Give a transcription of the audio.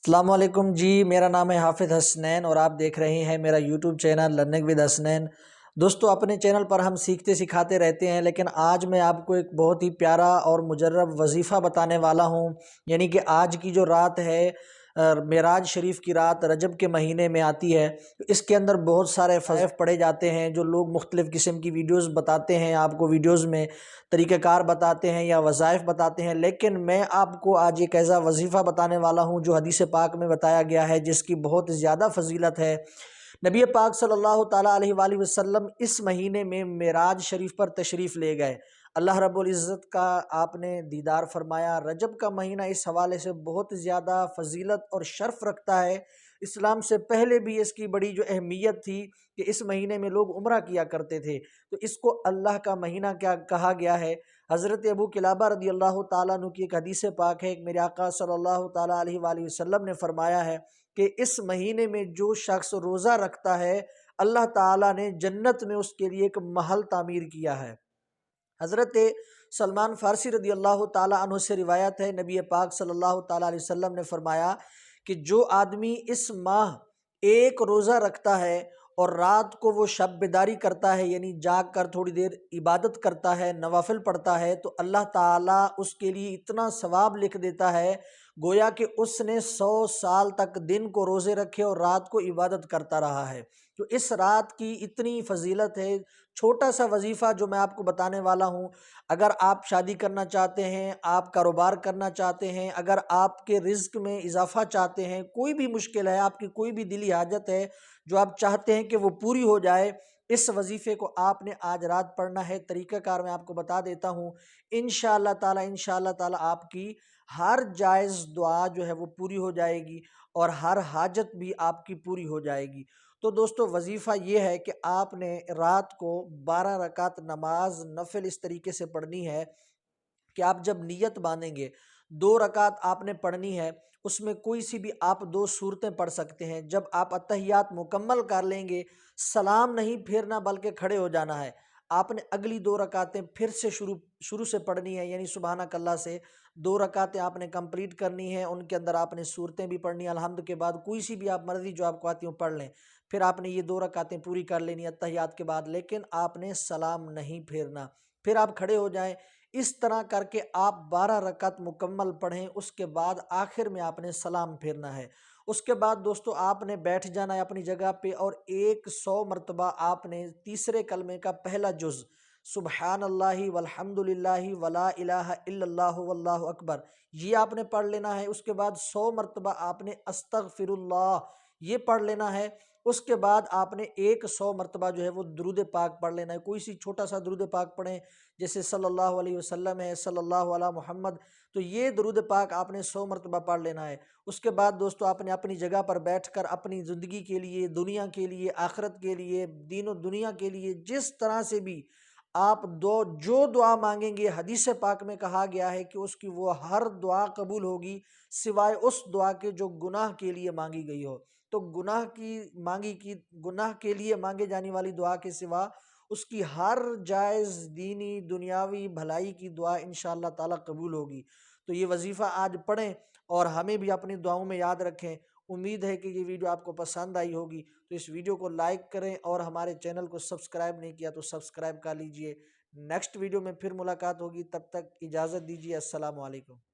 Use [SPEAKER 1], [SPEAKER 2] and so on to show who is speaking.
[SPEAKER 1] السلام علیکم جی، میرا نام ہے حافظ حسنین اور آپ دیکھ رہے ہیں میرا YouTube channel learning with Hasnain. دوستو، اپنے چینل پر ہم سیکھتے سکھاتے رہتے ہیں، لیکن آج میں آپ کو ایک بہت ہی پیارا اور مجرب وظیفہ بتانے والا ہوں۔ یعنی کہ آج کی جو رات ہے، معراج شریف کی رات رجب کے مہینے میں آتی ہے، اس کے اندر بہت سارے فضائل پڑھے جاتے ہیں۔ جو لوگ مختلف قسم کی ویڈیوز بتاتے ہیں، آپ کو ویڈیوز میں طریقہ کار بتاتے ہیں یا وظائف بتاتے ہیں، لیکن میں آپ کو آج ایک ایسا وظیفہ بتانے والا ہوں جو حدیث پاک میں بتایا گیا ہے، جس کی بہت زیادہ فضیلت ہے۔ نبی پاک صلی اللہ تعالیٰ علیہ وآلہ وسلم اس مہینے میں معراج شریف پر تشریف لے گئے۔ اللہ رب العزت کا آپ نے دیدار فرمایا۔ رجب کا مہینہ اس حوالے سے بہت زیادہ فضیلت اور شرف رکھتا ہے۔ اسلام سے پہلے بھی اس کی بڑی جو اہمیت تھی کہ اس مہینے میں لوگ عمرہ کیا کرتے تھے، تو اس کو اللہ کا مہینہ کیا کہا گیا ہے۔ حضرت ابو قلابہ رضی اللہ تعالیٰ عنہ کی ایک حدیث پاک ہے کہ میرے آقا صلی اللہ تعالیٰ علیہ وآلہ وسلم نے فرمایا ہے کہ اس مہینے میں جو شخص روزہ رکھتا ہے، اللہ تعالیٰ نے جنت میں اس کے لیے ایک محل تعمیر کیا ہے۔ حضرت سلمان فارسی رضی اللہ تعالیٰ عنہ سے روایت ہے، نبی پاک صلی اللہ تعالیٰ علیہ وسلم نے فرمایا کہ جو آدمی اس ماہ ایک روزہ رکھتا ہے اور رات کو وہ شب بیداری کرتا ہے، یعنی جاگ کر تھوڑی دیر عبادت کرتا ہے، نوافل پڑھتا ہے، تو اللہ تعالیٰ اس کے لیے اتنا ثواب لکھ دیتا ہے گویا کہ اس نے 100 سال تک دن کو روزے رکھے اور رات کو عبادت کرتا رہا ہے۔ تو اس رات کی اتنی فضیلت ہے۔ چھوٹا سا وظیفہ جو میں آپ کو بتانے والا ہوں، اگر آپ شادی کرنا چاہتے ہیں، آپ کاروبار کرنا چاہتے ہیں، اگر آپ کے رزق میں اضافہ چاہتے ہیں، کوئی بھی مشکل ہے، آپ کی کوئی بھی دلی حاجت ہے جو آپ چاہتے ہیں کہ وہ پوری ہو جائے، اس وظیفے کو آپ نے آج رات پڑھنا ہے۔ طریقہ کار میں آپ کو بتا دیتا ہوں۔ انشاءاللہ تعالی آپ کی ہر جائز دعا جو ہے وہ پوری ہو جائے گی اور ہر حاجت بھی آپ کی پوری ہو جائے گی۔ تو دوستو، وظیفہ یہ ہے کہ آپ نے رات کو 12 رکعت نماز نفل اس طریقے سے پڑھنی ہے کہ آپ جب نیت باندھیں گے، 2 رکعت آپ نے پڑھنی ہے، اس میں کوئی سی بھی آپ 2 سورتیں پڑھ سکتے ہیں۔ جب آپ اتحیات مکمل کر لیں گے، سلام نہیں پھیرنا بلکہ کھڑے ہو جانا ہے۔ آپ نے اگلی 2 رکعتیں پھر سے شروع سے پڑھنی ہے، یعنی سبحانک اللہ سے 2 رکعتیں آپ نے کمپلیٹ کرنی ہیں۔ ان کے اندر آپ نے سورتیں بھی پڑھنی ہیں، الحمد کے بعد کوئی سی بھی آپ مرضی جو آپ کو آتی ہوں پڑھ لیں۔ پھر آپ نے یہ 2 رکعتیں پوری کر لینی اتحیات کے بعد، لیکن آپ نے سلام نہیں پھیرنا۔ پھر آپ کھڑے ہو جائیں، اس طرح کر کے آپ 12 رکعت مکمل پڑھیں۔ اس کے بعد آخر میں آپ نے سلام پھیرنا ہے۔ اس کے بعد دوستو آپ نے بیٹھ جانا ہے اپنی جگہ پہ، اور 100 مرتبہ آپ نے تیسرے کلمے کا پہلا جز سبحان اللہ والحمد للہ ولا الہ الا اللہ واللہ اکبر یہ آپ نے پڑھ لینا ہے۔ اس کے بعد 100 مرتبہ آپ نے استغفر اللہ یہ پڑھ لینا ہے۔ اس کے بعد آپ نے 100 مرتبہ جو ہے وہ درود پاک پڑھ لینا ہے۔ کوئی سی چھوٹا سا درود پاک پڑھیں، جیسے صلی اللہ علیہ وسلم ہے، صلی اللہ علی محمد، تو یہ درود پاک آپ نے 100 مرتبہ پڑھ لینا ہے۔ اس کے بعد دوستو آپ نے اپنی جگہ پر بیٹھ کر اپنی زندگی کے لیے، دنیا کے لیے، آخرت کے لیے، دین و دنیا کے لیے جس طرح سے بھی آپ جو دعا مانگیں گے، حدیث پاک میں کہا گیا ہے کہ اس کی وہ ہر دعا قبول ہوگی سوائے اس دعا کے جو گناہ کے لیے مانگی گئی ہو۔ تو گناہ کے لیے مانگے جانے والی دعا کے سوا اس کی ہر جائز دینی دنیاوی بھلائی کی دعا انشاءاللہ تعالی قبول ہوگی۔ تو یہ وظیفہ آج پڑھیں اور ہمیں بھی اپنی دعاؤں میں یاد رکھیں۔ امید ہے کہ یہ ویڈیو آپ کو پسند آئی ہوگی، تو اس ویڈیو کو لائک کریں اور ہمارے چینل کو سبسکرائب نہیں کیا تو سبسکرائب کر لیجئے۔ نیکسٹ ویڈیو میں پھر ملاقات ہوگی، تب تک اجازت دیجیے۔ السلام علیکم۔